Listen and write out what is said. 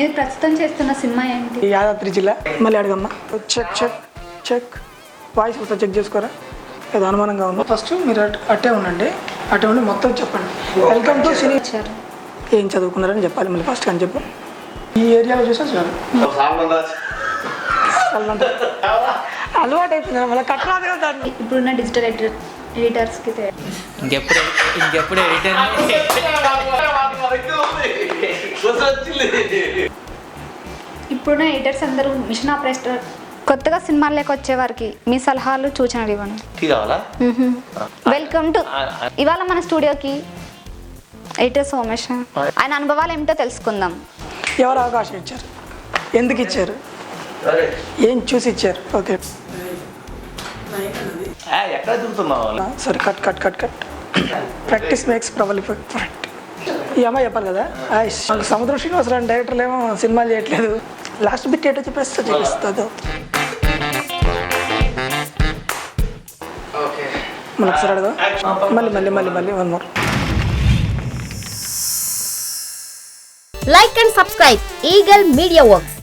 మీరు ప్రస్తుతం చేస్తున్న సినిమా ఏంటి? యాదాద్రి జిల్లా మళ్ళీ అడగమ్మా. చెక్ చెక్ చెక్ వాయిస్ ఒకసారి చెక్ చేసుకోరా, ఏదో అనుమానంగా ఉంది. ఫస్ట్ మీరు అట్టే ఉండండి, అట్టే ఉండి మొత్తం చెప్పండి. వెల్కమ్ టు సినీ. ఏం చదువుకున్నారని చెప్పాలి మళ్ళీ ఫస్ట్ అని చెప్పు. ఈ ఏరియాలో చూసా చాలు, అలవాటు అయిపోయింది మళ్ళీ కట్టరాదు కదా దాన్ని. ఇప్పుడున్న డిజిటల్ ఎడిటర్స్కి ఇంకెప్పుడు ఎడిటర్ ఇప్పుడున్న ఎడిటర్స్ అందరూ మిషన్ ఆపరేటర్. కొత్తగా సినిమాల్లోకి వచ్చే వారికి మీ సలహాలు సూచనలు ఇవ్వండి. Welcome to. ఇవాళ మన స్టూడియోకి ఎడిటర్ సోమేష్, ఆయన అనుభవాలు ఏమిటో తెలుసుకుందాం. ఎవరు అవకాశం ఇచ్చారు, ఎందుకు ఇచ్చారు, ఏం చూసి ఇచ్చారు? ఓకే సరే, cut cut cut cut. Practice makes perfect. ఈ అమ్మాయి చెప్పాలి కదా. మనకు సముద్ర శ్రీనివాసరావు డైరెక్టర్లు ఏమో సినిమాలు చేయట్లేదు. లాస్ట్ బిట్ ఏటో చూపిస్తుంది. మనం ఒకసారి అడగా, మళ్ళీ మళ్ళీ మళ్ళీ మళ్ళీ one more. Like and subscribe Eagle Media Works.